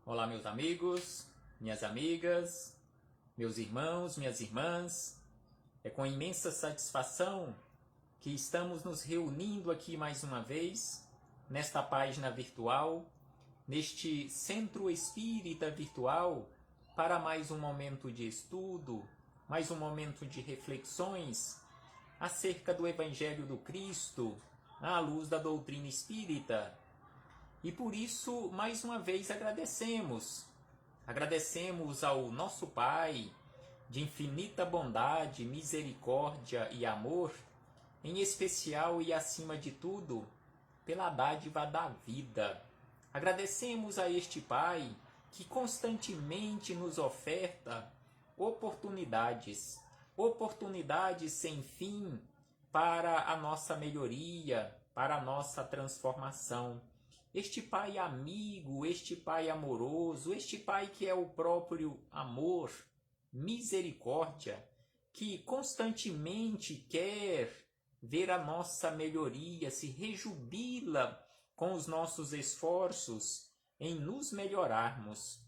Olá, meus amigos, minhas amigas, meus irmãos, minhas irmãs. É com imensa satisfação que estamos nos reunindo aqui mais uma vez, nesta página virtual, neste Centro Espírita Virtual, para mais um momento de estudo, mais um momento de reflexões acerca do Evangelho do Cristo, à luz da doutrina espírita. E por isso, mais uma vez, agradecemos ao nosso Pai, de infinita bondade, misericórdia e amor, em especial e acima de tudo, pela dádiva da vida. Agradecemos a este Pai que constantemente nos oferta oportunidades sem fim para a nossa melhoria, para a nossa transformação. Este Pai amigo, este Pai amoroso, este Pai que é o próprio amor, misericórdia, que constantemente quer ver a nossa melhoria, se rejubila com os nossos esforços em nos melhorarmos.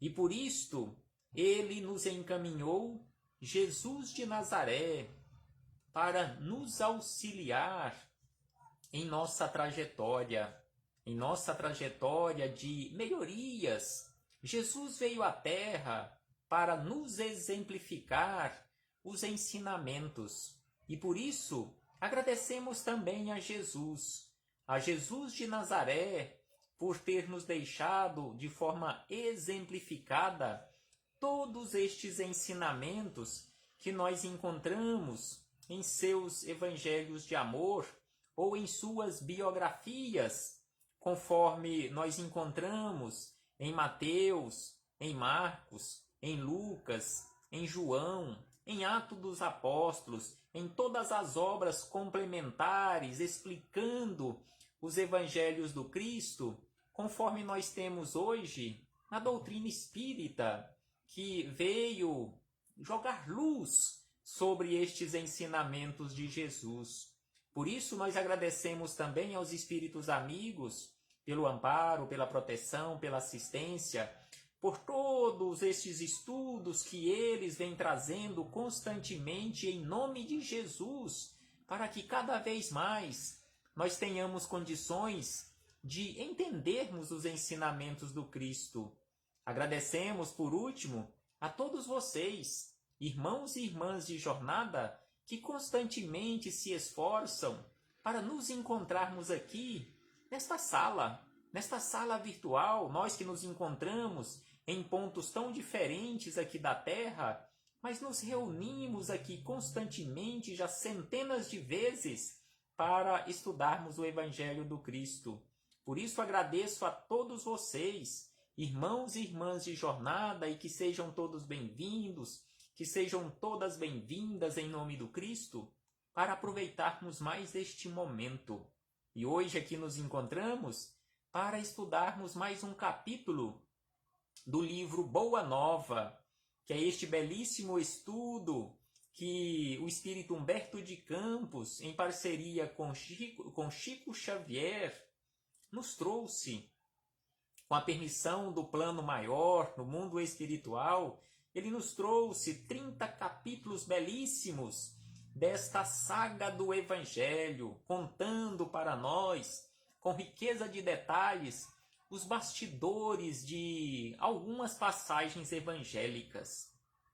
E por isto, Ele nos encaminhou Jesus de Nazaré para nos auxiliar em nossa trajetória de melhorias. Jesus veio à Terra para nos exemplificar os ensinamentos. E por isso, agradecemos também a Jesus de Nazaré, por ter nos deixado de forma exemplificada todos estes ensinamentos que nós encontramos em seus evangelhos de amor ou em suas biografias, conforme nós encontramos em Mateus, em Marcos, em Lucas, em João, em Atos dos Apóstolos, em todas as obras complementares explicando os evangelhos do Cristo, conforme nós temos hoje na doutrina espírita, que veio jogar luz sobre estes ensinamentos de Jesus. Por isso, nós agradecemos também aos espíritos amigos pelo amparo, pela proteção, pela assistência, por todos estes estudos que eles vêm trazendo constantemente em nome de Jesus, para que cada vez mais nós tenhamos condições de entendermos os ensinamentos do Cristo. Agradecemos, por último, a todos vocês, irmãos e irmãs de jornada, que constantemente se esforçam para nos encontrarmos aqui, nesta sala virtual, nós que nos encontramos em pontos tão diferentes aqui da Terra, mas nos reunimos aqui constantemente, já centenas de vezes, para estudarmos o Evangelho do Cristo. Por isso agradeço a todos vocês, irmãos e irmãs de jornada, e que sejam todos bem-vindos, que sejam todas bem-vindas em nome do Cristo, para aproveitarmos mais este momento. E hoje aqui nos encontramos para estudarmos mais um capítulo do livro Boa Nova, que é este belíssimo estudo que o espírito Humberto de Campos, em parceria com Chico Xavier, nos trouxe. Com a permissão do plano maior, no mundo espiritual, ele nos trouxe 30 capítulos belíssimos desta saga do Evangelho, contando para nós, com riqueza de detalhes, os bastidores de algumas passagens evangélicas.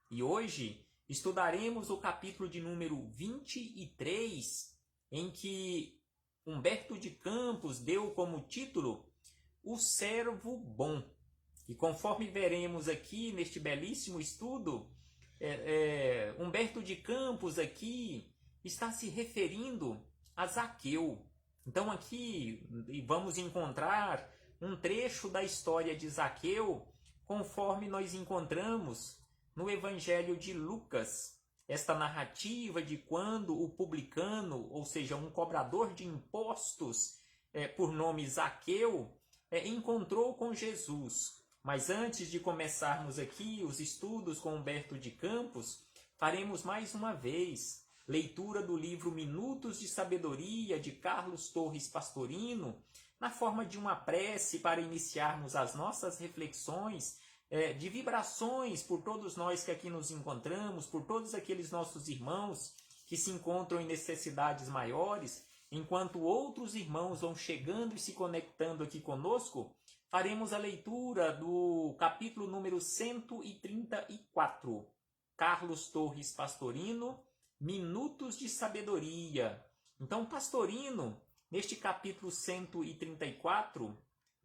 E hoje estudaremos o capítulo de número 23, em que Humberto de Campos deu como título O Servo Bom. E conforme veremos aqui neste belíssimo estudo, Humberto de Campos aqui está se referindo a Zaqueu. Então aqui vamos encontrar um trecho da história de Zaqueu, conforme nós encontramos no Evangelho de Lucas. Esta narrativa de quando o publicano, ou seja, um cobrador de impostos, por nome Zaqueu, encontrou com Jesus. Mas antes de começarmos aqui os estudos com Humberto de Campos, faremos mais uma vez leitura do livro Minutos de Sabedoria, de Carlos Torres Pastorino, na forma de uma prece para iniciarmos as nossas reflexões, de vibrações por todos nós que aqui nos encontramos, por todos aqueles nossos irmãos que se encontram em necessidades maiores, enquanto outros irmãos vão chegando e se conectando aqui conosco, faremos a leitura do capítulo número 134, Carlos Torres Pastorino, Minutos de Sabedoria. Então, Pastorino, neste capítulo 134,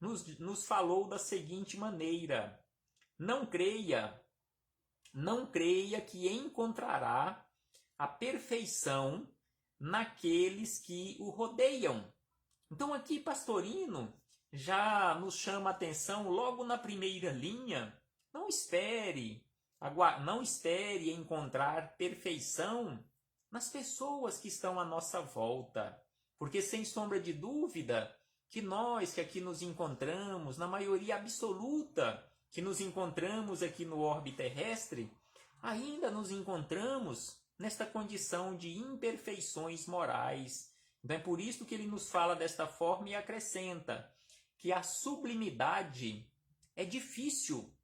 nos falou da seguinte maneira: não creia que encontrará a perfeição naqueles que o rodeiam. Então aqui Pastorino já nos chama a atenção logo na primeira linha. Não espere encontrar perfeição nas pessoas que estão à nossa volta, porque sem sombra de dúvida que nós que aqui nos encontramos, na maioria absoluta que nos encontramos aqui no orbe terrestre, ainda nos encontramos nesta condição de imperfeições morais. Então é por isso que ele nos fala desta forma e acrescenta que a sublimidade é difícil.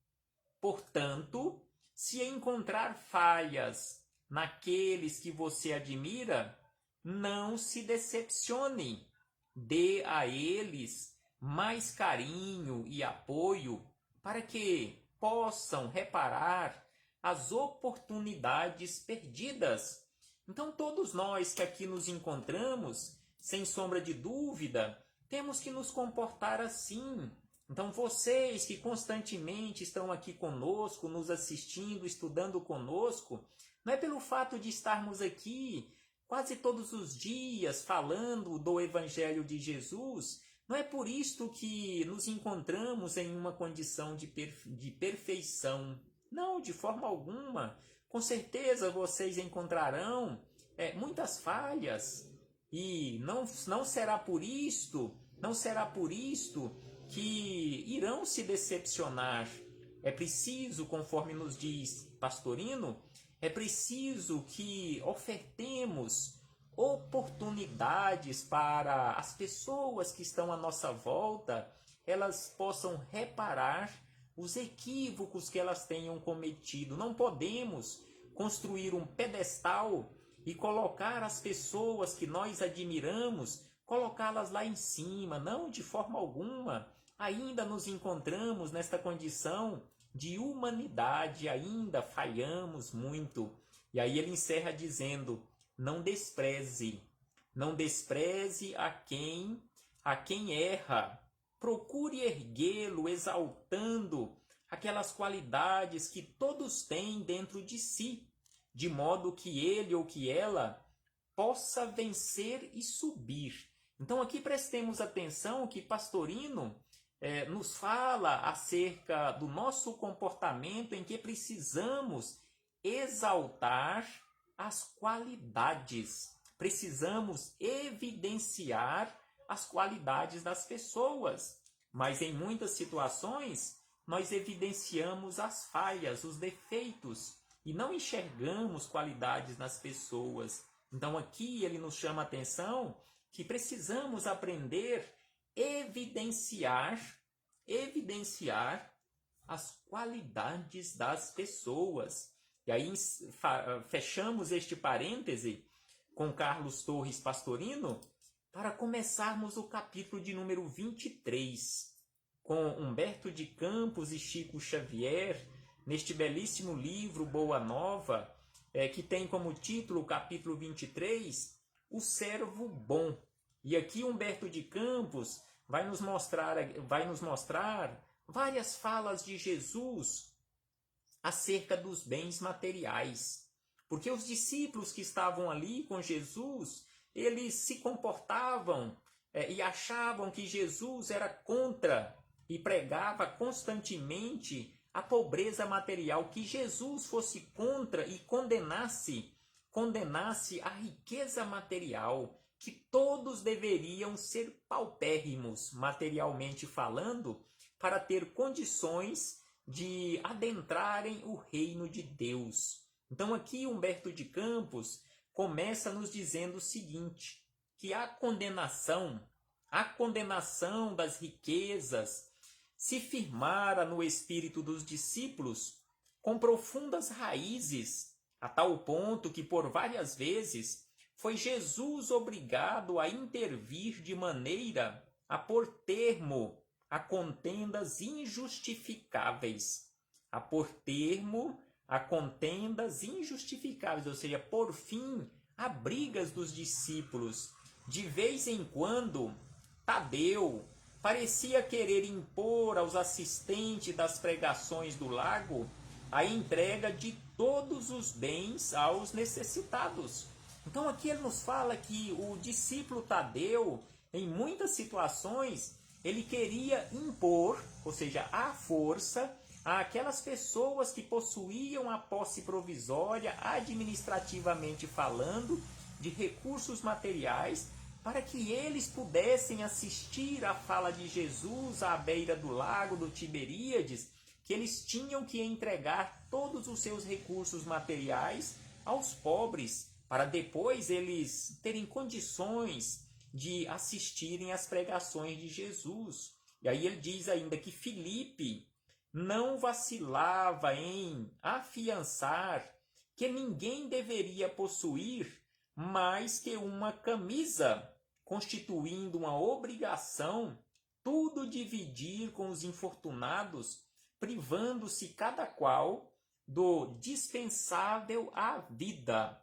Portanto, se encontrar falhas naqueles que você admira, não se decepcione. Dê a eles mais carinho e apoio para que possam reparar as oportunidades perdidas. Então, todos nós que aqui nos encontramos, sem sombra de dúvida, temos que nos comportar assim. Então, vocês que constantemente estão aqui conosco, nos assistindo, estudando conosco, não é pelo fato de estarmos aqui quase todos os dias falando do Evangelho de Jesus, não é por isto que nos encontramos em uma condição de perfeição. Não, de forma alguma. Com certeza vocês encontrarão muitas falhas. E não será por isto que irão se decepcionar. É preciso, conforme nos diz Pastorino, é preciso que ofertemos oportunidades para as pessoas que estão à nossa volta, elas possam reparar os equívocos que elas tenham cometido. Não podemos construir um pedestal e colocar as pessoas que nós admiramos, colocá-las lá em cima. Não, de forma alguma. Ainda nos encontramos nesta condição de humanidade, ainda falhamos muito. E aí ele encerra dizendo: não despreze a quem erra. Procure erguê-lo exaltando aquelas qualidades que todos têm dentro de si, de modo que ele ou que ela possa vencer e subir. Então aqui prestemos atenção que Pastorino nos fala acerca do nosso comportamento em que precisamos exaltar as qualidades. Precisamos evidenciar as qualidades das pessoas. Mas em muitas situações, nós evidenciamos as falhas, os defeitos, e não enxergamos qualidades nas pessoas. Então aqui ele nos chama a atenção que precisamos aprender a evidenciar as qualidades das pessoas. E aí fechamos este parêntese com Carlos Torres Pastorino para começarmos o capítulo de número 23, com Humberto de Campos e Chico Xavier, neste belíssimo livro Boa Nova, que tem como título o capítulo 23, O Servo Bom. E aqui Humberto de Campos vai nos mostrar várias falas de Jesus acerca dos bens materiais. Porque os discípulos que estavam ali com Jesus, eles se comportavam e achavam que Jesus era contra e pregava constantemente a pobreza material, que Jesus fosse contra e condenasse a riqueza material, que todos deveriam ser paupérrimos, materialmente falando, para ter condições de adentrarem o reino de Deus. Então aqui Humberto de Campos começa nos dizendo o seguinte, que a condenação a condenação das riquezas se firmara no espírito dos discípulos com profundas raízes, a tal ponto que por várias vezes foi Jesus obrigado a intervir de maneira a pôr termo a contendas injustificáveis. A pôr termo a contendas injustificáveis, ou seja, por fim a brigas dos discípulos. De vez em quando, Tadeu parecia querer impor aos assistentes das pregações do lago a entrega de todos os bens aos necessitados. Então aqui ele nos fala que o discípulo Tadeu, em muitas situações, ele queria impor, ou seja, à força, àquelas pessoas que possuíam a posse provisória, administrativamente falando, de recursos materiais, para que eles pudessem assistir à fala de Jesus à beira do lago do Tiberíades, que eles tinham que entregar todos os seus recursos materiais aos pobres, para depois eles terem condições de assistirem às pregações de Jesus. E aí ele diz ainda que Filipe não vacilava em afiançar que ninguém deveria possuir mais que uma camisa, constituindo uma obrigação, tudo dividir com os infortunados, privando-se cada qual do dispensável à vida.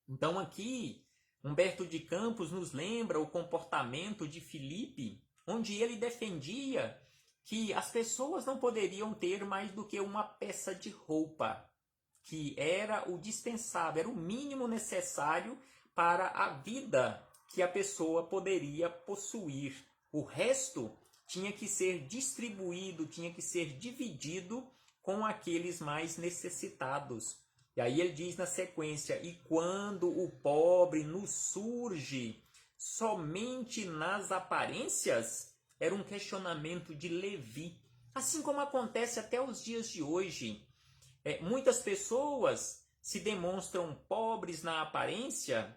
Então aqui, Humberto de Campos nos lembra o comportamento de Filipe, onde ele defendia que as pessoas não poderiam ter mais do que uma peça de roupa, que era o dispensável, era o mínimo necessário para a vida que a pessoa poderia possuir. O resto tinha que ser distribuído, tinha que ser dividido com aqueles mais necessitados. E aí ele diz na sequência, e quando o pobre nos surge somente nas aparências, era um questionamento de Levi. Assim como acontece até os dias de hoje. Muitas pessoas se demonstram pobres na aparência,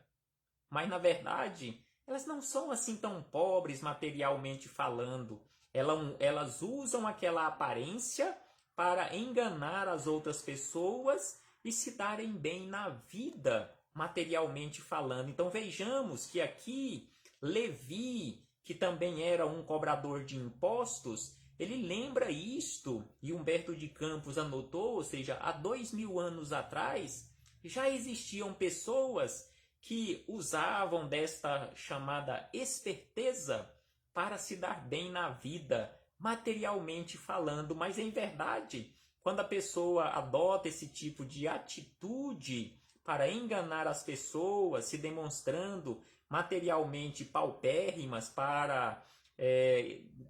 mas na verdade elas não são assim tão pobres materialmente falando. Elas usam aquela aparência para enganar as outras pessoas e se darem bem na vida, materialmente falando. Então vejamos que aqui Levi, que também era um cobrador de impostos, ele lembra isto, e Humberto de Campos anotou, ou seja, há 2000 anos atrás, já existiam pessoas que usavam desta chamada esperteza para se dar bem na vida, materialmente falando, mas em verdade, quando a pessoa adota esse tipo de atitude para enganar as pessoas, se demonstrando materialmente paupérrimas para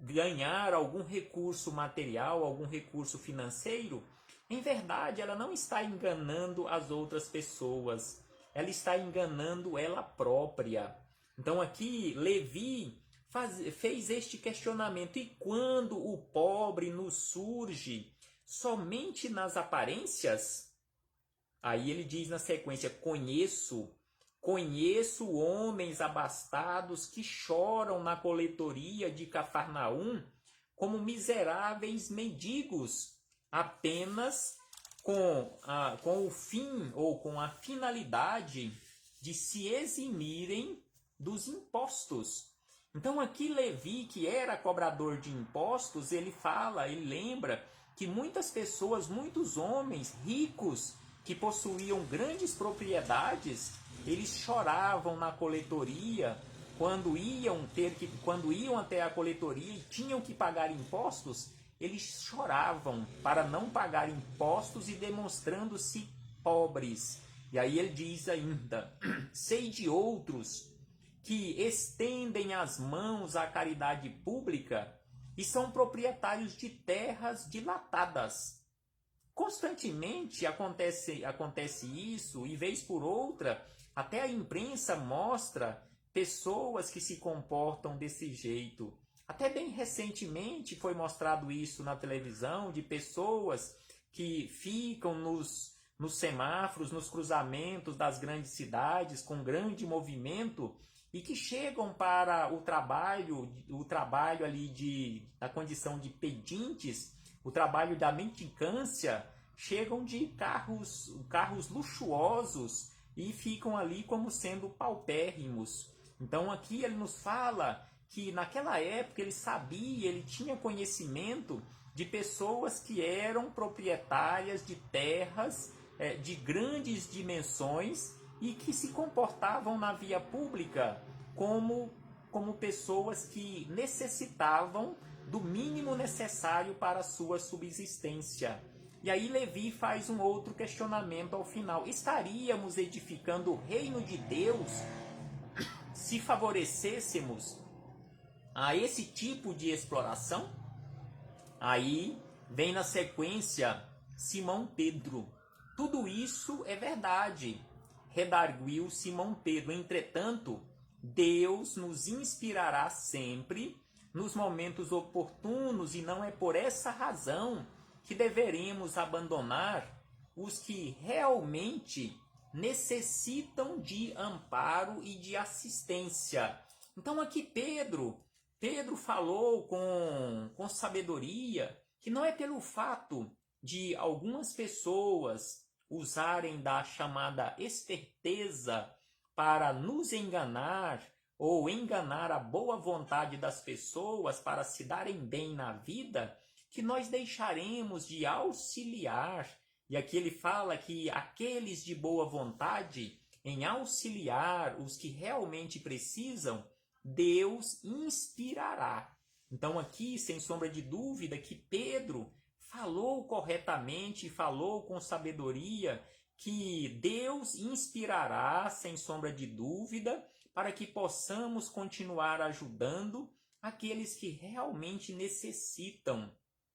ganhar algum recurso material, algum recurso financeiro, em verdade ela não está enganando as outras pessoas, ela está enganando ela própria. Então aqui Levi fez este questionamento, e quando o pobre nos surge somente nas aparências, aí ele diz na sequência, conheço homens abastados que choram na coletoria de Cafarnaum como miseráveis mendigos, apenas com o fim ou com a finalidade de se eximirem dos impostos. Então aqui Levi, que era cobrador de impostos, ele lembra que muitas pessoas, muitos homens ricos que possuíam grandes propriedades, eles choravam na coletoria quando iam até a coletoria e tinham que pagar impostos, eles choravam para não pagar impostos e demonstrando-se pobres. E aí ele diz ainda, sei de outros que estendem as mãos à caridade pública e são proprietários de terras dilatadas. Constantemente acontece isso, e vez por outra, até a imprensa mostra pessoas que se comportam desse jeito. Até bem recentemente foi mostrado isso na televisão, de pessoas que ficam nos semáforos, nos cruzamentos das grandes cidades, com grande movimento, e que chegam para o trabalho ali na condição de pedintes, o trabalho da mendicância, chegam de carros luxuosos e ficam ali como sendo paupérrimos. Então aqui ele nos fala que naquela época ele sabia, ele tinha conhecimento de pessoas que eram proprietárias de terras de grandes dimensões e que se comportavam na via pública como pessoas que necessitavam do mínimo necessário para a sua subsistência. E aí Levi faz um outro questionamento ao final. Estaríamos edificando o reino de Deus se favorecêssemos a esse tipo de exploração? Aí vem na sequência Simão Pedro. Tudo isso é verdade, redarguiu Simão Pedro. Entretanto, Deus nos inspirará sempre nos momentos oportunos e não é por essa razão que deveremos abandonar os que realmente necessitam de amparo e de assistência. Então aqui Pedro falou com sabedoria que não é pelo fato de algumas pessoas usarem da chamada esperteza para nos enganar ou enganar a boa vontade das pessoas para se darem bem na vida, que nós deixaremos de auxiliar. E aqui ele fala que aqueles de boa vontade em auxiliar os que realmente precisam, Deus inspirará. Então aqui, sem sombra de dúvida, que Pedro falou corretamente, falou com sabedoria, que Deus inspirará, sem sombra de dúvida, para que possamos continuar ajudando aqueles que realmente necessitam.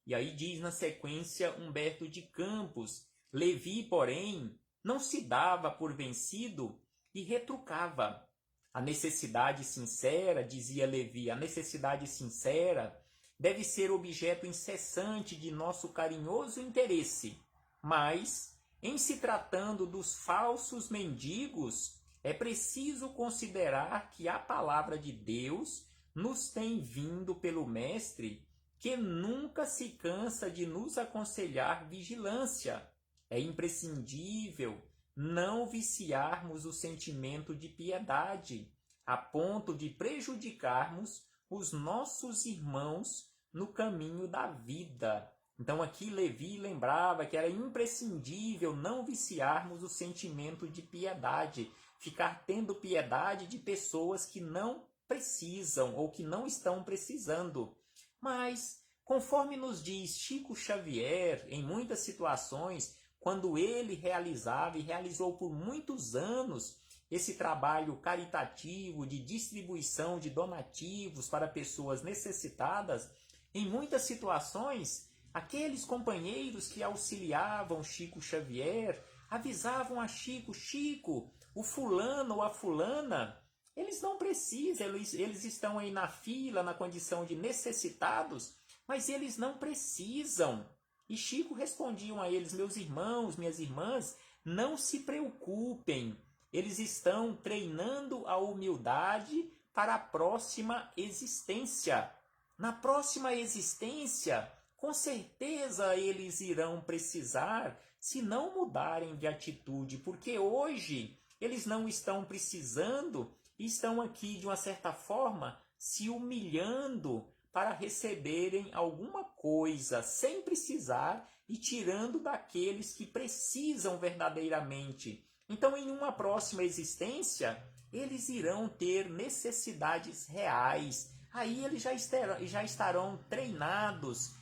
E aí diz na sequência Humberto de Campos: Levi, porém, não se dava por vencido e retrucava. A necessidade sincera, dizia Levi, a necessidade sincera deve ser objeto incessante de nosso carinhoso interesse, mas, em se tratando dos falsos mendigos, é preciso considerar que a palavra de Deus nos tem vindo pelo Mestre, que nunca se cansa de nos aconselhar vigilância. É imprescindível não viciarmos o sentimento de piedade, a ponto de prejudicarmos os nossos irmãos no caminho da vida. Então aqui Levi lembrava que era imprescindível não viciarmos o sentimento de piedade, ficar tendo piedade de pessoas que não precisam ou que não estão precisando. Mas, conforme nos diz Chico Xavier, em muitas situações, quando ele realizava e realizou por muitos anos esse trabalho caritativo de distribuição de donativos para pessoas necessitadas, em muitas situações, aqueles companheiros que auxiliavam Chico Xavier avisavam a Chico: Chico, o fulano ou a fulana, eles não precisam, eles estão aí na fila, na condição de necessitados, mas eles não precisam. E Chico respondiam a eles: meus irmãos, minhas irmãs, não se preocupem, eles estão treinando a humildade para a próxima existência. Na próxima existência, com certeza eles irão precisar, se não mudarem de atitude, porque hoje eles não estão precisando e estão aqui, de uma certa forma, se humilhando para receberem alguma coisa, sem precisar e tirando daqueles que precisam verdadeiramente. Então, em uma próxima existência, eles irão ter necessidades reais. Aí eles já estarão treinados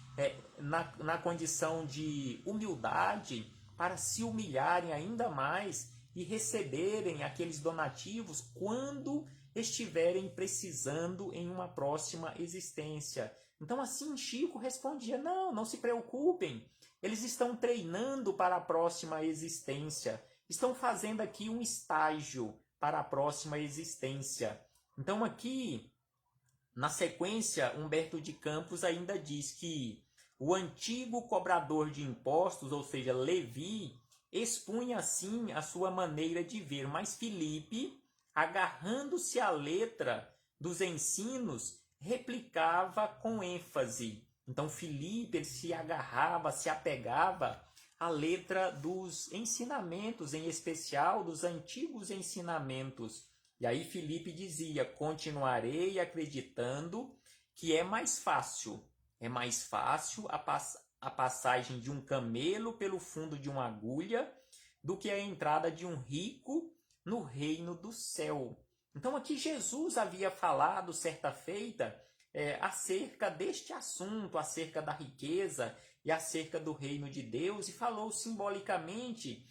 na condição de humildade para se humilharem ainda mais e receberem aqueles donativos quando estiverem precisando em uma próxima existência. Então assim Chico respondia: não se preocupem, eles estão treinando para a próxima existência, estão fazendo aqui um estágio para a próxima existência. Então aqui, na sequência, Humberto de Campos ainda diz que o antigo cobrador de impostos, ou seja, Levi, expunha assim a sua maneira de ver, mas Filipe agarrando-se à letra dos ensinos, replicava com ênfase. Então Filipe ele se agarrava, se apegava à letra dos ensinamentos, em especial dos antigos ensinamentos. E aí Filipe dizia: continuarei acreditando que é mais fácil a passagem de um camelo pelo fundo de uma agulha do que a entrada de um rico no reino do céu. Então aqui Jesus havia falado certa feita acerca deste assunto, acerca da riqueza e acerca do reino de Deus, e falou simbolicamente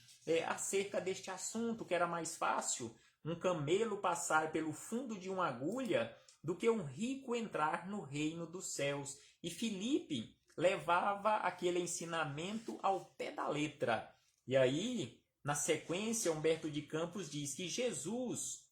acerca deste assunto, que era mais fácil um camelo passar pelo fundo de uma agulha do que um rico entrar no reino dos céus. E Filipe levava aquele ensinamento ao pé da letra. E aí, na sequência, Humberto de Campos diz que Jesus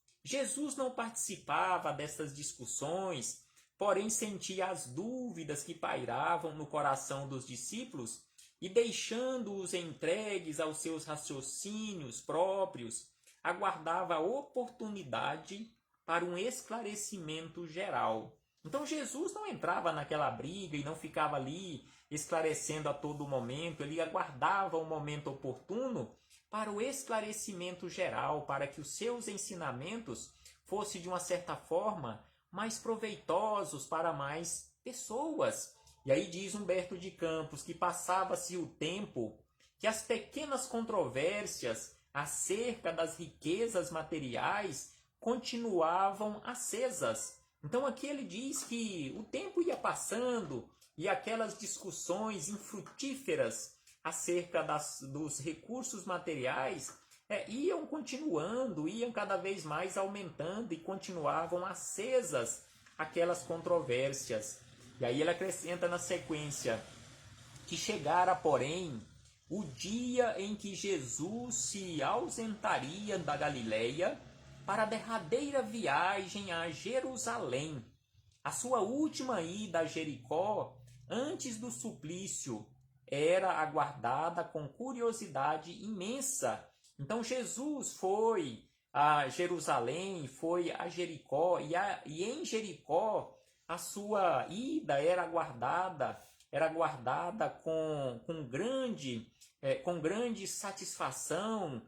não participava dessas discussões, porém sentia as dúvidas que pairavam no coração dos discípulos e, deixando-os entregues aos seus raciocínios próprios, aguardava a oportunidade para um esclarecimento geral. Então Jesus não entrava naquela briga e não ficava ali esclarecendo a todo momento, ele aguardava o momento oportuno para o esclarecimento geral, para que os seus ensinamentos fossem, de uma certa forma, mais proveitosos para mais pessoas. E aí diz Humberto de Campos que passava-se o tempo que as pequenas controvérsias acerca das riquezas materiais continuavam acesas. Então aqui ele diz que o tempo ia passando e aquelas discussões infrutíferas acerca dos recursos materiais iam continuando, iam cada vez mais aumentando e continuavam acesas aquelas controvérsias. E aí ele acrescenta na sequência que chegara, porém, o dia em que Jesus se ausentaria da Galileia para a derradeira viagem a Jerusalém. A sua última ida a Jericó, antes do suplício, era aguardada com curiosidade imensa. Então Jesus foi a Jerusalém, foi a Jericó, e em Jericó a sua ida era aguardada com grande satisfação,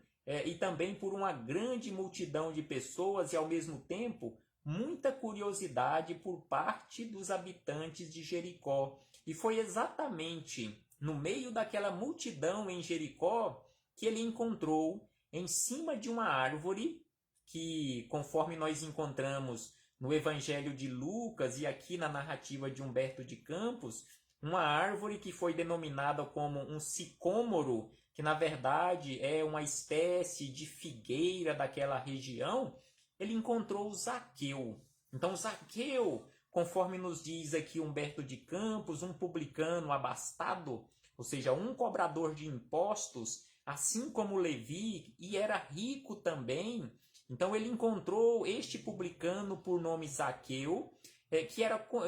e também por uma grande multidão de pessoas, e ao mesmo tempo muita curiosidade por parte dos habitantes de Jericó. E foi exatamente no meio daquela multidão em Jericó que ele encontrou em cima de uma árvore, que, conforme nós encontramos no Evangelho de Lucas e aqui na narrativa de Humberto de Campos, uma árvore que foi denominada como um sicômoro, que na verdade é uma espécie de figueira daquela região. Ele encontrou Zaqueu. Então Zaqueu, conforme nos diz aqui Humberto de Campos, um publicano abastado, ou seja, um cobrador de impostos, assim como Levi, e era rico também. Então ele encontrou este publicano por nome Zaqueu,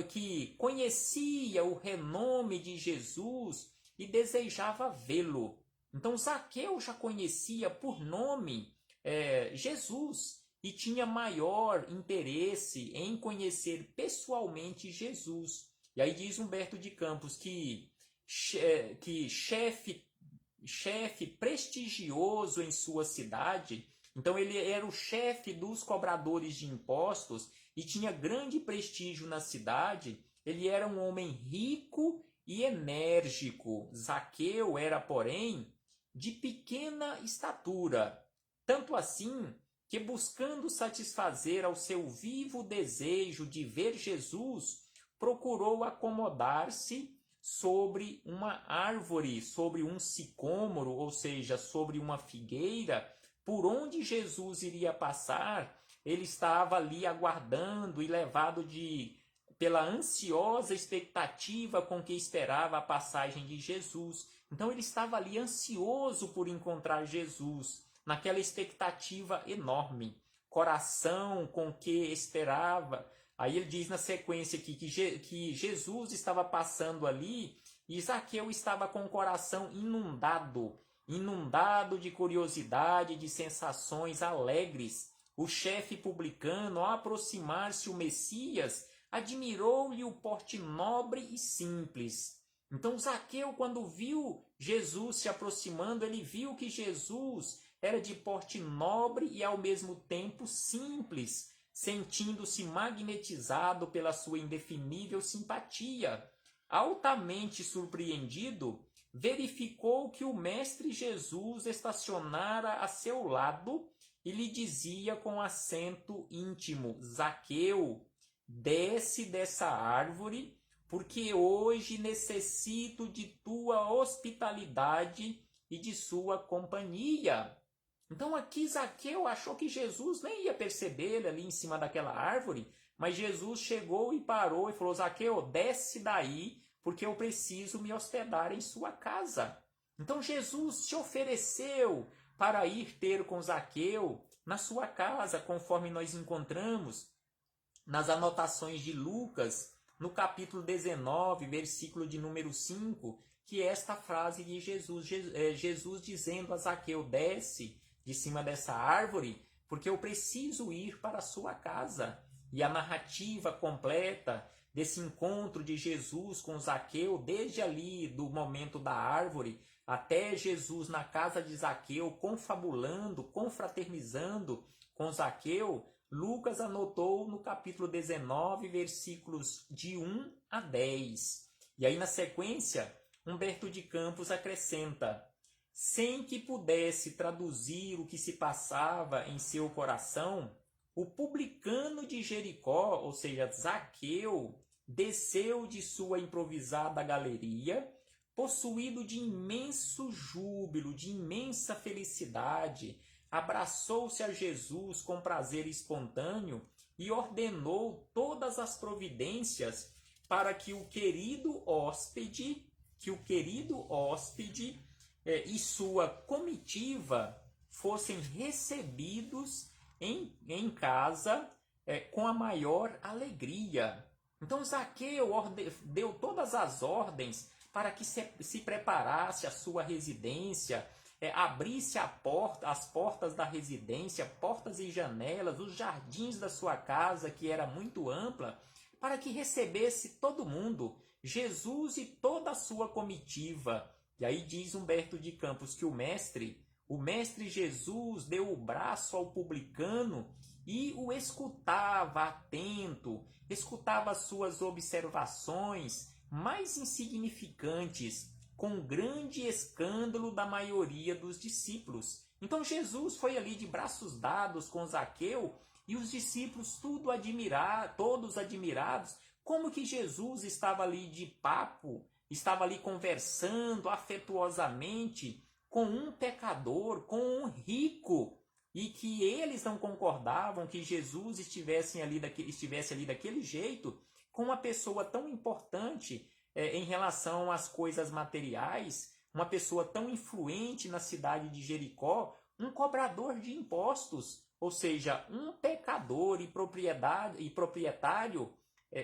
que conhecia o renome de Jesus e desejava vê-lo. Então Zaqueu já conhecia por nome Jesus e tinha maior interesse em conhecer pessoalmente Jesus. E aí diz Humberto de Campos que chefe prestigioso em sua cidade, então ele era o chefe dos cobradores de impostos e tinha grande prestígio na cidade. Ele era um homem rico e enérgico. Zaqueu era, porém, de pequena estatura, tanto assim que, buscando satisfazer ao seu vivo desejo de ver Jesus, procurou acomodar-se sobre uma árvore, sobre um sicômoro, ou seja, sobre uma figueira, por onde Jesus iria passar. Ele estava ali aguardando e levado pela ansiosa expectativa com que esperava a passagem de Jesus. Então ele estava ali ansioso por encontrar Jesus, naquela expectativa enorme, coração com que esperava. Aí ele diz na sequência aqui que Jesus estava passando ali e Zaqueu estava com o coração inundado de curiosidade, de sensações alegres. O chefe publicano, ao aproximar-se o Messias, admirou-lhe o porte nobre e simples. Então Zaqueu, quando viu Jesus se aproximando, ele viu que Jesus era de porte nobre e ao mesmo tempo simples, sentindo-se magnetizado pela sua indefinível simpatia. Altamente surpreendido, verificou que o Mestre Jesus estacionara a seu lado e lhe dizia com acento íntimo: Zaqueu, desce dessa árvore, porque hoje necessito de tua hospitalidade e de sua companhia. Então aqui Zaqueu achou que Jesus nem ia perceber ele ali em cima daquela árvore, mas Jesus chegou e parou e falou: Zaqueu, desce daí, porque eu preciso me hospedar em sua casa. Então Jesus se ofereceu para ir ter com Zaqueu na sua casa, conforme nós encontramos nas anotações de Lucas, no capítulo 19, versículo de número 5, que é esta frase de Jesus, Jesus dizendo a Zaqueu: desce de cima dessa árvore, porque eu preciso ir para a sua casa. E a narrativa completa desse encontro de Jesus com Zaqueu, desde ali do momento da árvore até Jesus na casa de Zaqueu, confabulando, confraternizando com Zaqueu, Lucas anotou no capítulo 19, versículos de 1 a 10. E aí na sequência, Humberto de Campos acrescenta: sem que pudesse traduzir o que se passava em seu coração, o publicano de Jericó, ou seja, Zaqueu, desceu de sua improvisada galeria, possuído de imenso júbilo, de imensa felicidade, abraçou-se a Jesus com prazer espontâneo e ordenou todas as providências para que o querido hóspede e sua comitiva fossem recebidos em casa com a maior alegria. Então Zaqueu deu todas as ordens para que se preparasse a sua residência, abrisse as portas da residência, portas e janelas, os jardins da sua casa, que era muito ampla, para que recebesse todo mundo, Jesus e toda a sua comitiva. E aí diz Humberto de Campos que o mestre Jesus deu o braço ao publicano e o escutava atento, escutava suas observações mais insignificantes, com grande escândalo da maioria dos discípulos. Então Jesus foi ali de braços dados com Zaqueu e os discípulos todos admirados, como que Jesus estava ali de papo, estava ali conversando afetuosamente com um pecador, com um rico, e que eles não concordavam que Jesus estivesse ali daquele jeito, com uma pessoa tão importante em relação às coisas materiais, uma pessoa tão influente na cidade de Jericó, um cobrador de impostos, ou seja, um pecador e proprietário,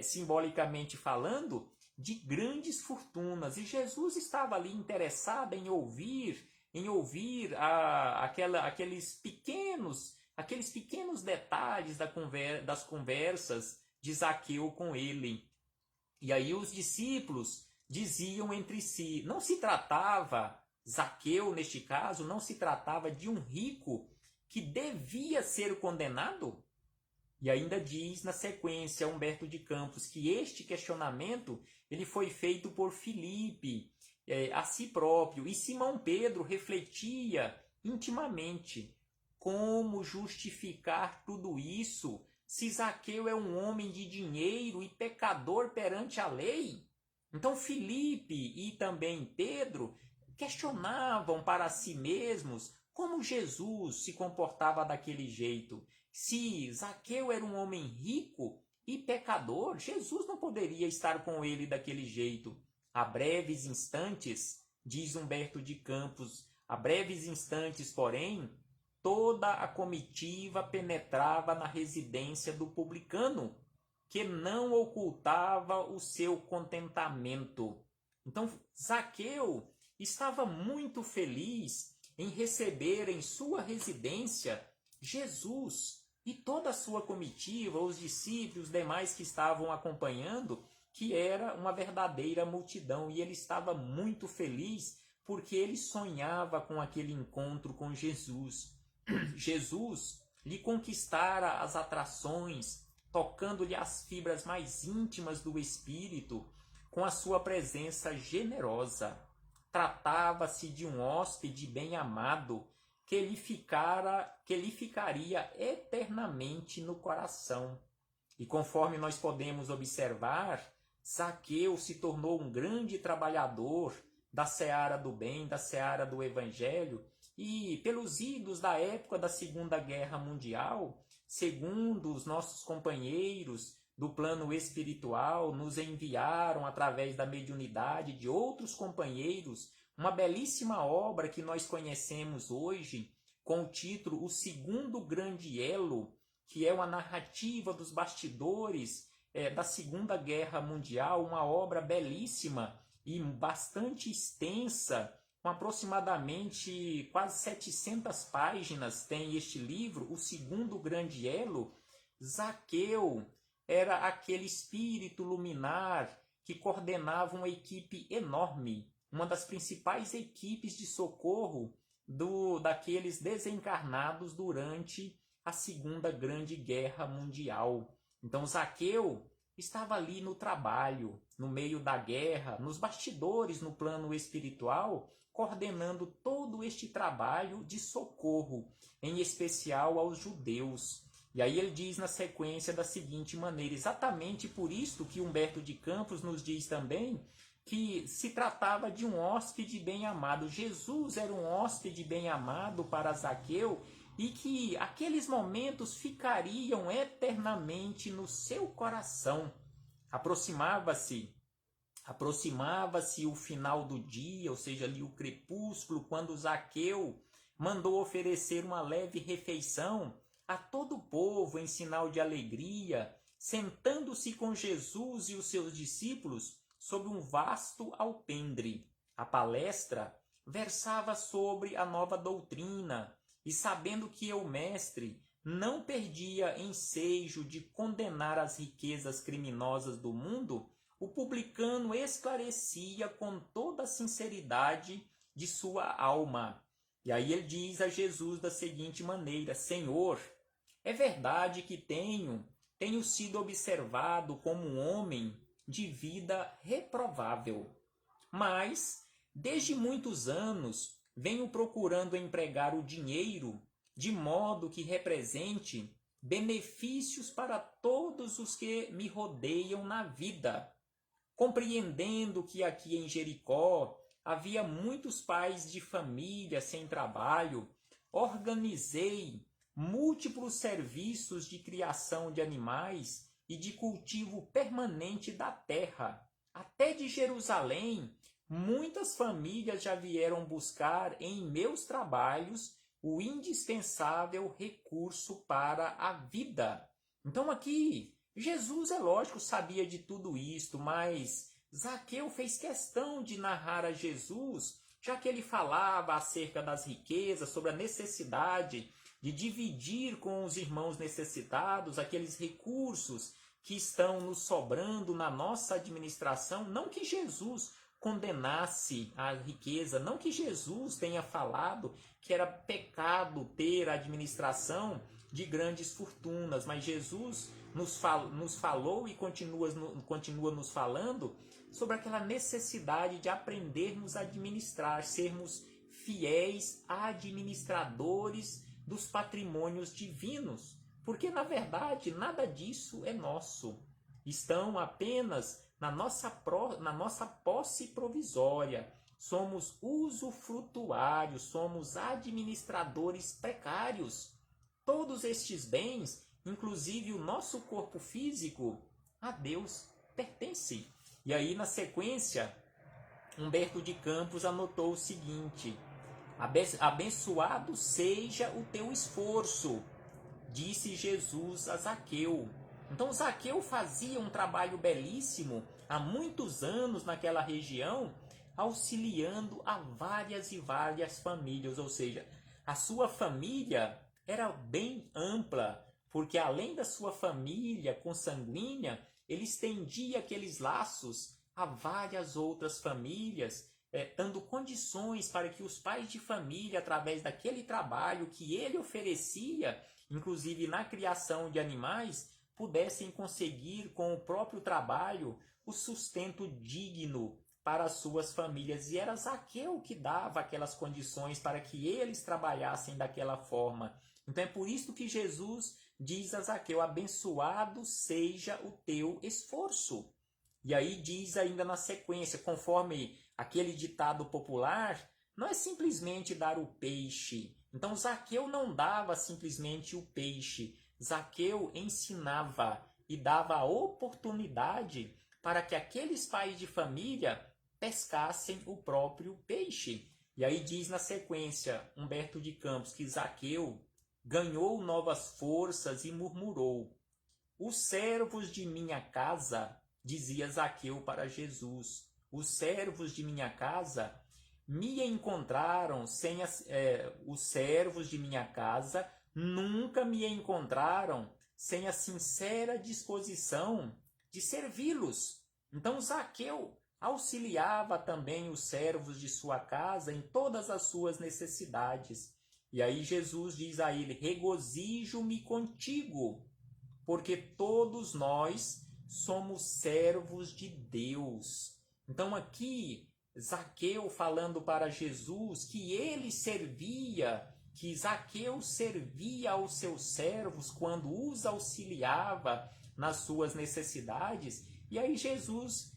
simbolicamente falando, de grandes fortunas. E Jesus estava ali interessado em ouvir aqueles pequenos detalhes das conversas de Zaqueu com ele. E aí os discípulos diziam entre si, não se tratava, Zaqueu neste caso, não se tratava de um rico que devia ser condenado? E ainda diz na sequência Humberto de Campos que este questionamento ele foi feito por Filipe a si próprio, e Simão Pedro refletia intimamente como justificar tudo isso se Zaqueu é um homem de dinheiro e pecador perante a lei. Então Filipe e também Pedro questionavam para si mesmos como Jesus se comportava daquele jeito. Se Zaqueu era um homem rico e pecador, Jesus não poderia estar com ele daquele jeito. A breves instantes, diz Humberto de Campos, a breves instantes, porém, toda a comitiva penetrava na residência do publicano, que não ocultava o seu contentamento. Então, Zaqueu estava muito feliz em receber em sua residência Jesus. e toda a sua comitiva, os discípulos, os demais que estavam acompanhando, que era uma verdadeira multidão, e ele estava muito feliz porque ele sonhava com aquele encontro com Jesus. Jesus lhe conquistara as atrações, tocando-lhe as fibras mais íntimas do espírito com a sua presença generosa. Tratava-se de um hóspede bem-amado que lhe ficaria eternamente no coração. E conforme nós podemos observar, Zaqueu se tornou um grande trabalhador da seara do bem, da seara do evangelho, e pelos idos da época da Segunda Guerra Mundial, segundo os nossos companheiros do plano espiritual, nos enviaram através da mediunidade de outros companheiros uma belíssima obra que nós conhecemos hoje com o título O Segundo Grande Elo, que é uma narrativa dos bastidores da Segunda Guerra Mundial, uma obra belíssima e bastante extensa, com aproximadamente quase 700 páginas tem este livro, O Segundo Grande Elo. Zaqueu era aquele espírito luminar que coordenava uma equipe enorme, uma das principais equipes de socorro daqueles desencarnados durante a Segunda Grande Guerra Mundial. Então Zaqueu estava ali no trabalho, no meio da guerra, nos bastidores, no plano espiritual, coordenando todo este trabalho de socorro, em especial aos judeus. E aí ele diz na sequência da seguinte maneira, exatamente por isto que Humberto de Campos nos diz também, que se tratava de um hóspede bem-amado. Jesus era um hóspede bem-amado para Zaqueu e que aqueles momentos ficariam eternamente no seu coração. Aproximava-se o final do dia, ou seja, ali o crepúsculo, quando Zaqueu mandou oferecer uma leve refeição a todo o povo em sinal de alegria, sentando-se com Jesus e os seus discípulos sobre um vasto alpendre. A palestra versava sobre a nova doutrina, e sabendo que o mestre não perdia ensejo de condenar as riquezas criminosas do mundo, o publicano esclarecia com toda a sinceridade de sua alma. E aí ele diz a Jesus da seguinte maneira: Senhor, é verdade que tenho sido observado como um homem de vida reprovável, mas desde muitos anos venho procurando empregar o dinheiro de modo que represente benefícios para todos os que me rodeiam na vida. Compreendendo que aqui em Jericó havia muitos pais de família sem trabalho, organizei múltiplos serviços de criação de animais e de cultivo permanente da terra. Até de Jerusalém, muitas famílias já vieram buscar em meus trabalhos o indispensável recurso para a vida. Então aqui, Jesus, é lógico, sabia de tudo isto, mas Zaqueu fez questão de narrar a Jesus, já que ele falava acerca das riquezas, sobre a necessidade de dividir com os irmãos necessitados aqueles recursos que estão nos sobrando na nossa administração. Não que Jesus condenasse a riqueza, não que Jesus tenha falado que era pecado ter a administração de grandes fortunas, mas Jesus nos falou e continua nos falando sobre aquela necessidade de aprendermos a administrar, sermos fiéis administradores dos patrimônios divinos, porque na verdade nada disso é nosso, estão apenas na nossa posse provisória. Somos usufrutuários, somos administradores precários. Todos estes bens, inclusive o nosso corpo físico, a Deus pertence. E aí, na sequência, Humberto de Campos anotou o seguinte: abençoado seja o teu esforço, disse Jesus a Zaqueu. Então Zaqueu fazia um trabalho belíssimo há muitos anos naquela região, auxiliando a várias e várias famílias, ou seja, a sua família era bem ampla, porque além da sua família consanguínea, ele estendia aqueles laços a várias outras famílias, dando condições para que os pais de família, através daquele trabalho que ele oferecia, inclusive na criação de animais, pudessem conseguir com o próprio trabalho o sustento digno para as suas famílias. E era Zaqueu que dava aquelas condições para que eles trabalhassem daquela forma. Então é por isso que Jesus diz a Zaqueu: abençoado seja o teu esforço. E aí diz ainda na sequência, conforme aquele ditado popular, não é simplesmente dar o peixe. Então Zaqueu não dava simplesmente o peixe. Zaqueu ensinava e dava a oportunidade para que aqueles pais de família pescassem o próprio peixe. E aí diz na sequência Humberto de Campos que Zaqueu ganhou novas forças e murmurou: os servos de minha casa, dizia Zaqueu para Jesus, os servos de minha casa me encontraram sem os servos de minha casa nunca me encontraram sem a sincera disposição de servi-los. Então Zaqueu auxiliava também os servos de sua casa em todas as suas necessidades. E aí Jesus diz a ele: regozijo-me contigo, porque todos nós somos servos de Deus. Então aqui Zaqueu falando para Jesus que ele servia, que Zaqueu servia aos seus servos quando os auxiliava nas suas necessidades. E aí Jesus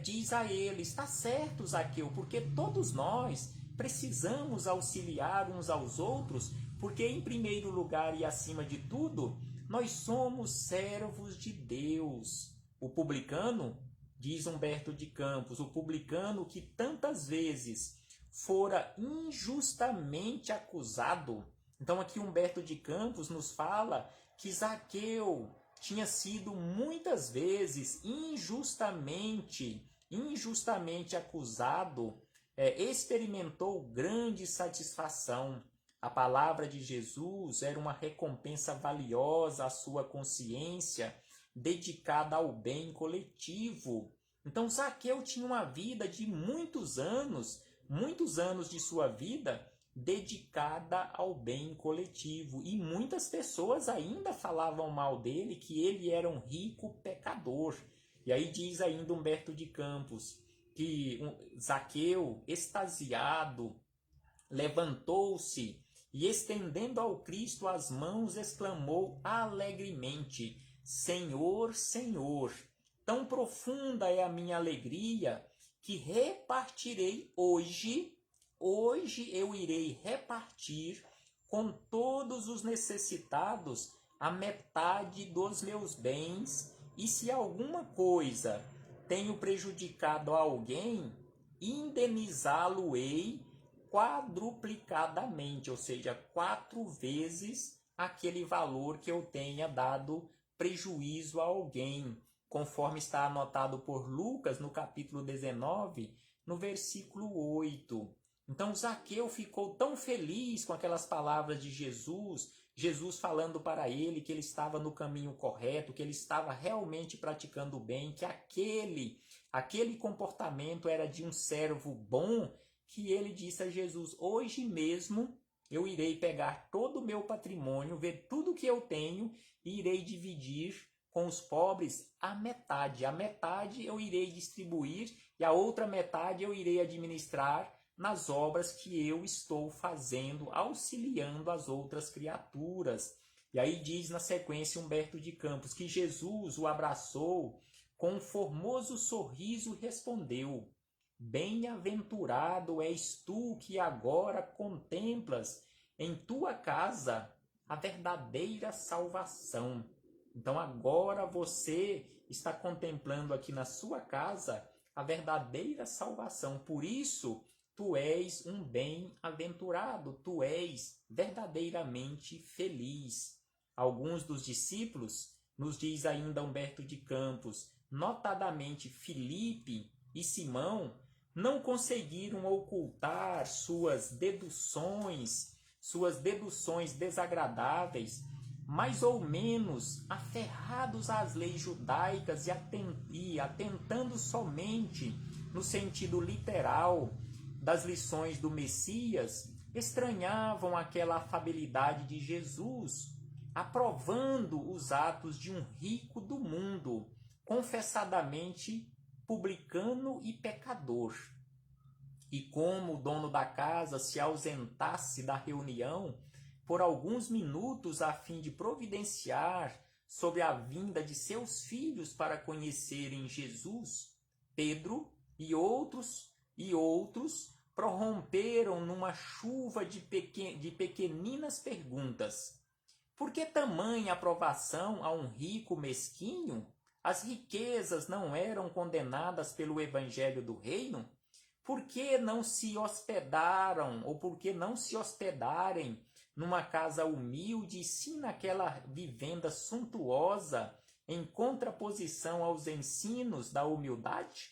diz a ele: está certo, Zaqueu, porque todos nós precisamos auxiliar uns aos outros, porque em primeiro lugar e acima de tudo, nós somos servos de Deus. O publicano, diz Humberto de Campos, o publicano que tantas vezes fora injustamente acusado. Então aqui Humberto de Campos nos fala que Zaqueu tinha sido muitas vezes injustamente acusado, experimentou grande satisfação. A palavra de Jesus era uma recompensa valiosa à sua consciência, dedicada ao bem coletivo. Então Zaqueu tinha uma vida de muitos anos de sua vida dedicada ao bem coletivo. E muitas pessoas ainda falavam mal dele, que ele era um rico pecador. E aí diz ainda Humberto de Campos que Zaqueu, extasiado, levantou-se e, estendendo ao Cristo as mãos, exclamou alegremente: Senhor, Senhor, tão profunda é a minha alegria que repartirei hoje eu irei repartir com todos os necessitados a metade dos meus bens, e se alguma coisa tenho prejudicado a alguém, indenizá-lo-ei quadruplicadamente, ou seja, 4 vezes aquele valor que eu tenha dado prejuízo a alguém, conforme está anotado por Lucas no capítulo 19, no versículo 8. Então Zaqueu ficou tão feliz com aquelas palavras de Jesus, Jesus falando para ele que ele estava no caminho correto, que ele estava realmente praticando o bem, que aquele comportamento era de um servo bom, que ele disse a Jesus: hoje mesmo eu irei pegar todo o meu patrimônio, ver tudo que eu tenho e irei dividir com os pobres a metade. A metade eu irei distribuir e a outra metade eu irei administrar nas obras que eu estou fazendo, auxiliando as outras criaturas. E aí diz na sequência Humberto de Campos que Jesus o abraçou com um formoso sorriso e respondeu: bem-aventurado és tu que agora contemplas em tua casa a verdadeira salvação. Então agora você está contemplando aqui na sua casa a verdadeira salvação. Por isso, tu és um bem-aventurado, tu és verdadeiramente feliz. Alguns dos discípulos, nos diz ainda Humberto de Campos, notadamente Filipe e Simão, não conseguiram ocultar suas deduções desagradáveis mais ou menos aferrados às leis judaicas e atentando somente no sentido literal das lições do Messias, estranhavam aquela afabilidade de Jesus, aprovando os atos de um rico do mundo, confessadamente publicano e pecador. E como o dono da casa se ausentasse da reunião por alguns minutos a fim de providenciar sobre a vinda de seus filhos para conhecerem Jesus, Pedro e outros prorromperam numa chuva de pequeninas perguntas. Por que tamanha aprovação a um rico mesquinho? As riquezas não eram condenadas pelo evangelho do reino? Por que não se hospedaram, ou por que não se hospedarem numa casa humilde, e sim naquela vivenda suntuosa, em contraposição aos ensinos da humildade?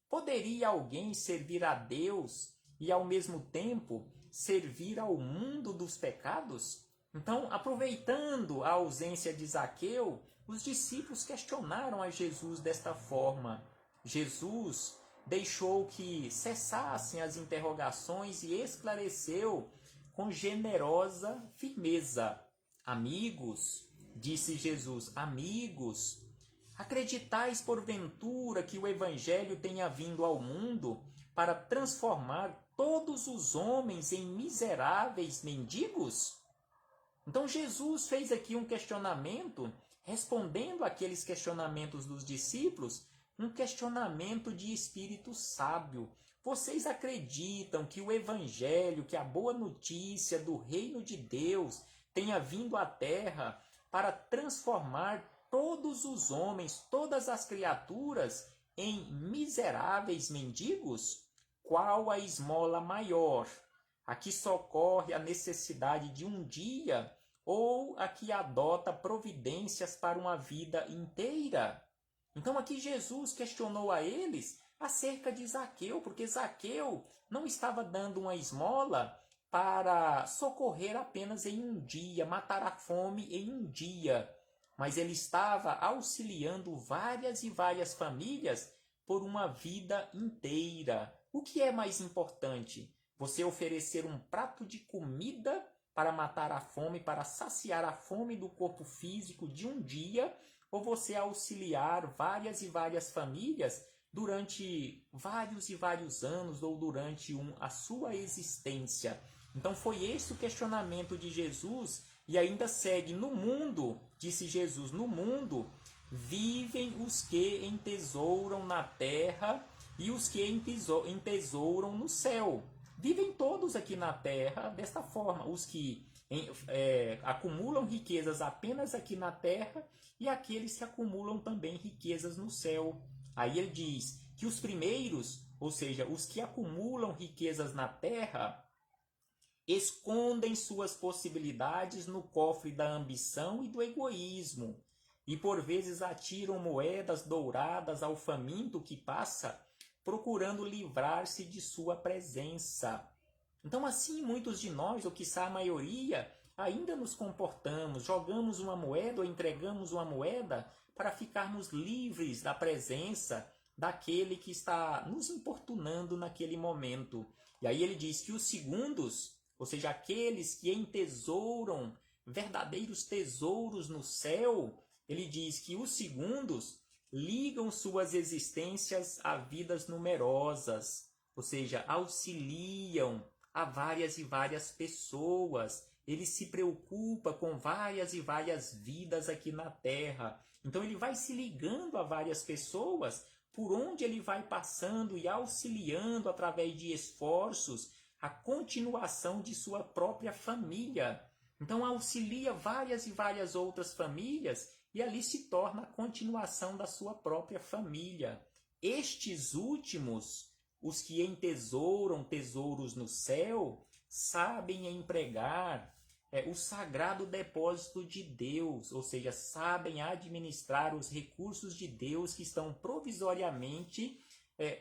Poderia alguém servir a Deus e, ao mesmo tempo, servir ao mundo dos pecados? Então, aproveitando a ausência de Zaqueu, os discípulos questionaram a Jesus desta forma. Jesus deixou que cessassem as interrogações e esclareceu com generosa firmeza. Amigos, disse Jesus, amigos, acreditais porventura que o Evangelho tenha vindo ao mundo para transformar todos os homens em miseráveis mendigos? Então Jesus fez aqui um questionamento, respondendo àqueles questionamentos dos discípulos, um questionamento de espírito sábio. Vocês acreditam que o Evangelho, que a boa notícia do reino de Deus tenha vindo à terra para transformar todos os homens, todas as criaturas, em miseráveis mendigos? Qual a esmola maior? A que socorre a necessidade de um dia ou a que adota providências para uma vida inteira? Então aqui Jesus questionou a eles acerca de Zaqueu, porque Zaqueu não estava dando uma esmola para socorrer apenas em um dia, matar a fome em um dia, mas ele estava auxiliando várias e várias famílias por uma vida inteira. O que é mais importante? Você oferecer um prato de comida para matar a fome, para saciar a fome do corpo físico de um dia, ou você auxiliar várias e várias famílias durante vários e vários anos ou durante a sua existência? Então foi esse o questionamento de Jesus, e ainda segue: no mundo, disse Jesus, no mundo vivem os que entesouram na terra e os que entesouram no céu. Vivem todos aqui na terra desta forma, os que acumulam riquezas apenas aqui na terra e aqueles que acumulam também riquezas no céu. Aí ele diz que os primeiros, ou seja, os que acumulam riquezas na terra, escondem suas possibilidades no cofre da ambição e do egoísmo, e por vezes atiram moedas douradas ao faminto que passa, procurando livrar-se de sua presença. Então, assim, muitos de nós, ou quiçá a maioria, ainda nos comportamos, jogamos uma moeda ou entregamos uma moeda para ficarmos livres da presença daquele que está nos importunando naquele momento. E aí ele diz que os segundos, ou seja, aqueles que entesouram verdadeiros tesouros no céu, ele diz que os segundos ligam suas existências a vidas numerosas, ou seja, auxiliam a várias e várias pessoas. Ele se preocupa com várias e várias vidas aqui na Terra. Então ele vai se ligando a várias pessoas por onde ele vai passando e auxiliando através de esforços a continuação de sua própria família. Então auxilia várias e várias outras famílias e ali se torna a continuação da sua própria família. Estes últimos, os que entesouram tesouros no céu, sabem empregar o sagrado depósito de Deus, ou seja, sabem administrar os recursos de Deus que estão provisoriamente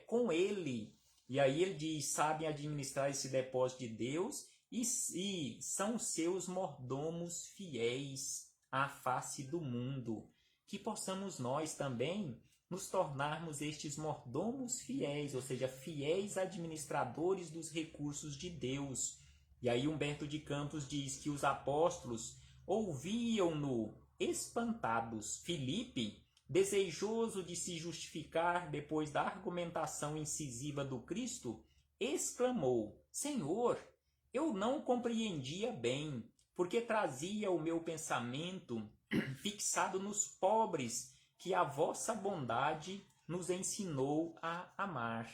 com ele. E aí ele diz, sabem administrar esse depósito de Deus e são seus mordomos fiéis. à face do mundo. Que possamos nós também nos tornarmos estes mordomos fiéis, ou seja, fiéis administradores dos recursos de Deus. E aí Humberto de Campos diz que os apóstolos ouviam-no espantados. Filipe, desejoso de se justificar depois da argumentação incisiva do Cristo, exclamou: Senhor, eu não compreendia bem, porque trazia o meu pensamento fixado nos pobres, que a vossa bondade nos ensinou a amar.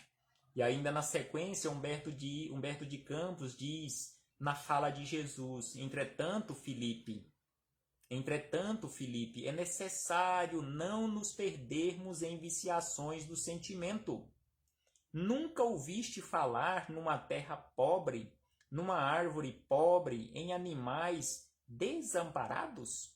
E ainda na sequência, Humberto de Campos diz, na fala de Jesus, entretanto, Filipe, é necessário não nos perdermos em viciações do sentimento. Nunca ouviste falar numa terra pobre, numa árvore pobre, em animais desamparados?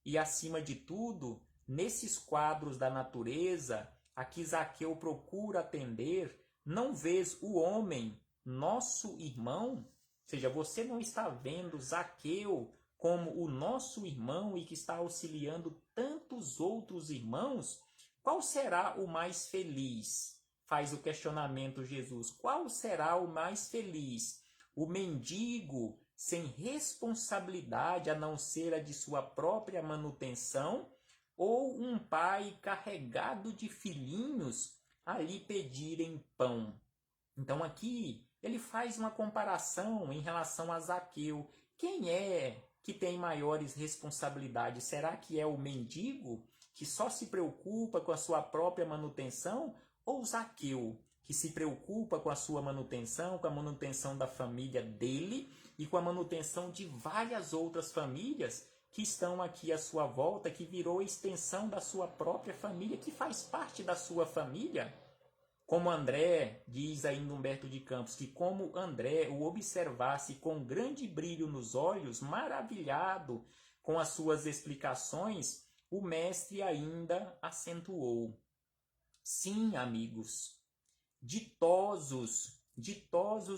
E, acima de tudo, nesses quadros da natureza a que Zaqueu procura atender, não vês o homem, nosso irmão? Ou seja, você não está vendo Zaqueu como o nosso irmão e que está auxiliando tantos outros irmãos? Qual será o mais feliz? Faz o questionamento Jesus. Qual será o mais feliz? O mendigo sem responsabilidade a não ser a de sua própria manutenção, ou um pai carregado de filhinhos a lhe pedirem pão? Então aqui ele faz uma comparação em relação a Zaqueu. Quem é que tem maiores responsabilidades? Será que é o mendigo, que só se preocupa com a sua própria manutenção, ou Zaqueu, que se preocupa com a sua manutenção, com a manutenção da família dele e com a manutenção de várias outras famílias que estão aqui à sua volta, que virou extensão da sua própria família, que faz parte da sua família? Como André, diz ainda Humberto de Campos, que como André o observasse com grande brilho nos olhos, maravilhado com as suas explicações, o mestre ainda acentuou: sim, amigos, ditosos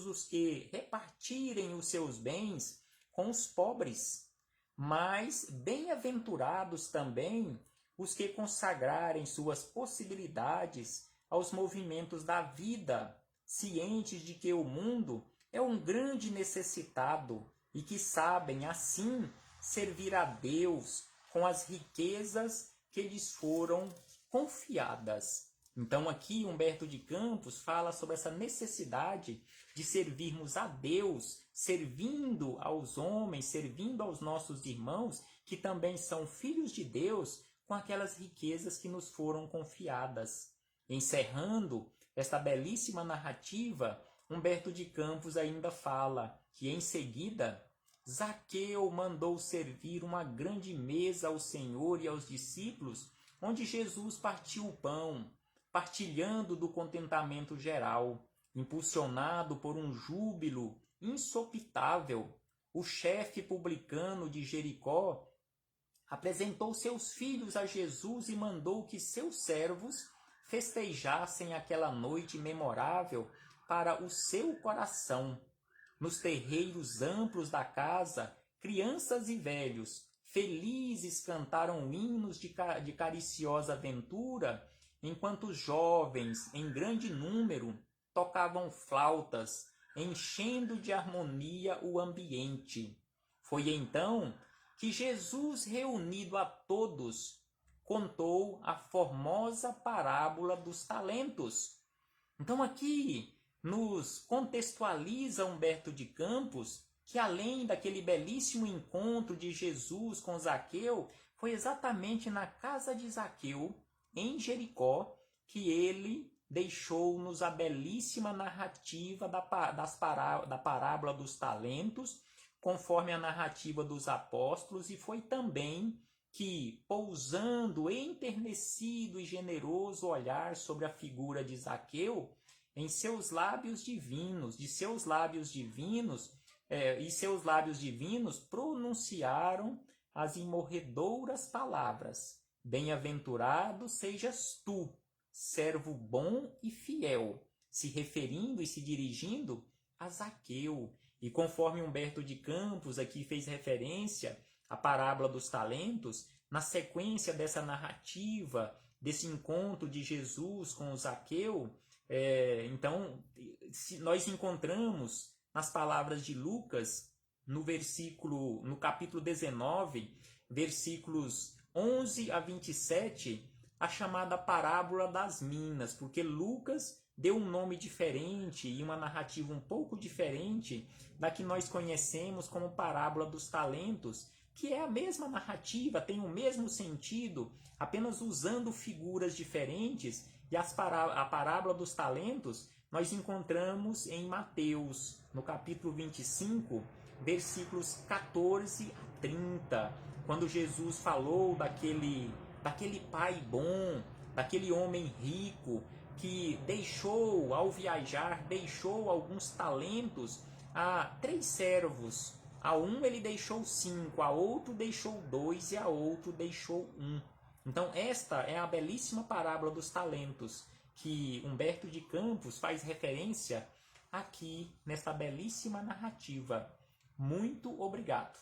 os que repartirem os seus bens com os pobres, mas bem-aventurados também os que consagrarem suas possibilidades aos movimentos da vida, cientes de que o mundo é um grande necessitado e que sabem, assim, servir a Deus com as riquezas que lhes foram confiadas. Então aqui Humberto de Campos fala sobre essa necessidade de servirmos a Deus, servindo aos homens, servindo aos nossos irmãos, que também são filhos de Deus, com aquelas riquezas que nos foram confiadas. Encerrando esta belíssima narrativa, Humberto de Campos ainda fala que, em seguida, Zaqueu mandou servir uma grande mesa ao Senhor e aos discípulos, onde Jesus partiu o pão, partilhando do contentamento geral. Impulsionado por um júbilo insopitável, o chefe publicano de Jericó apresentou seus filhos a Jesus e mandou que seus servos festejassem aquela noite memorável para o seu coração. Nos terreiros amplos da casa, crianças e velhos, felizes, cantaram hinos de cariciosa ventura, enquanto os jovens, em grande número, tocavam flautas, enchendo de harmonia o ambiente. Foi então que Jesus, reunido a todos, contou a formosa parábola dos talentos. Então aqui nos contextualiza Humberto de Campos que, além daquele belíssimo encontro de Jesus com Zaqueu, foi exatamente na casa de Zaqueu, em Jericó, que ele deixou-nos a belíssima narrativa da parábola dos talentos, conforme a narrativa dos apóstolos, e foi também que, pousando enternecido e generoso olhar sobre a figura de Zaqueu, em seus lábios divinos, seus lábios divinos pronunciaram as imorredoras palavras: bem-aventurado sejas tu, servo bom e fiel, se referindo e se dirigindo a Zaqueu. E conforme Humberto de Campos aqui fez referência a parábola dos talentos, na sequência dessa narrativa, desse encontro de Jesus com o Zaqueu, então, se nós encontramos nas palavras de Lucas, no capítulo 19, versículos 11 a 27, a chamada parábola das minas, porque Lucas deu um nome diferente e uma narrativa um pouco diferente da que nós conhecemos como parábola dos talentos, que é a mesma narrativa, tem o mesmo sentido, apenas usando figuras diferentes. E a parábola dos talentos nós encontramos em Mateus, no capítulo 25, versículos 14 a 30, quando Jesus falou daquele pai bom, daquele homem rico que deixou, ao viajar, deixou alguns talentos a 3 servos. A um ele deixou 5, a outro deixou 2 e a outro deixou 1. Então esta é a belíssima parábola dos talentos que Humberto de Campos faz referência aqui nesta belíssima narrativa. Muito obrigado.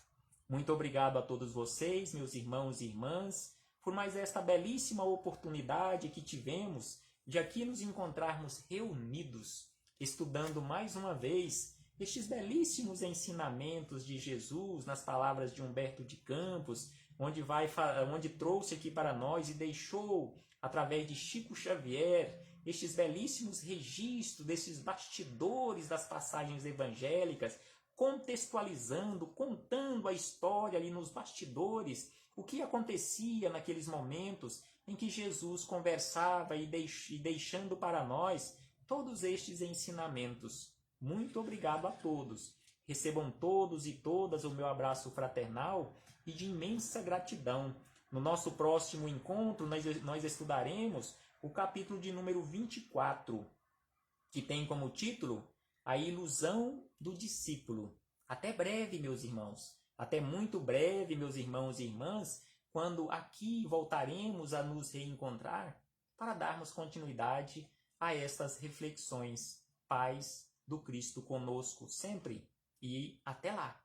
Muito obrigado a todos vocês, meus irmãos e irmãs, por mais esta belíssima oportunidade que tivemos de aqui nos encontrarmos reunidos, estudando mais uma vez estes belíssimos ensinamentos de Jesus nas palavras de Humberto de Campos, onde trouxe aqui para nós e deixou, através de Chico Xavier, estes belíssimos registros desses bastidores das passagens evangélicas, contextualizando, contando a história ali nos bastidores, o que acontecia naqueles momentos em que Jesus conversava e deixando para nós todos estes ensinamentos. Muito obrigado a todos. Recebam todos e todas o meu abraço fraternal e de imensa gratidão. No nosso próximo encontro, nós estudaremos o capítulo de número 24, que tem como título A Ilusão do Discípulo. Até breve, meus irmãos. Até muito breve, meus irmãos e irmãs, quando aqui voltaremos a nos reencontrar para darmos continuidade a estas reflexões. Paz do Cristo conosco sempre e até lá!